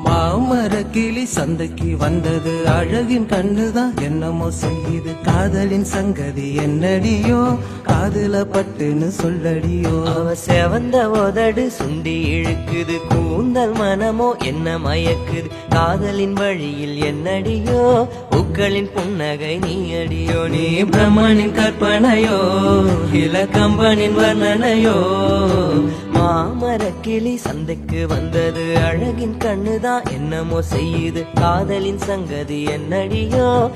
மாமரக்கிளி சந்தைக்கு வந்தது, அழகின் கண்ணுதான் என்னமோ செய்யுது. காதலின் சங்கதி என்னடியோ, காதுல பட்டுன்னு சொல்லடியோ. அவ செவந்த உதடு சுண்டி இழுக்குது, கூந்தல் மனமோ என்ன மயக்குது. காதலின் வழியில் என்னடியோ, பூக்களின் புன்னகை நீ அடியோ. நீ பிரம்மனின் கற்பனையோ, இல கம்பனின் வர்ணனையோ. மாமரக்கிளி சந்தைக்கு வந்தது, அழகின் கண்ணுதான் என்னமோ செய்யுது. காதலின் சங்கதி என்னடியோ.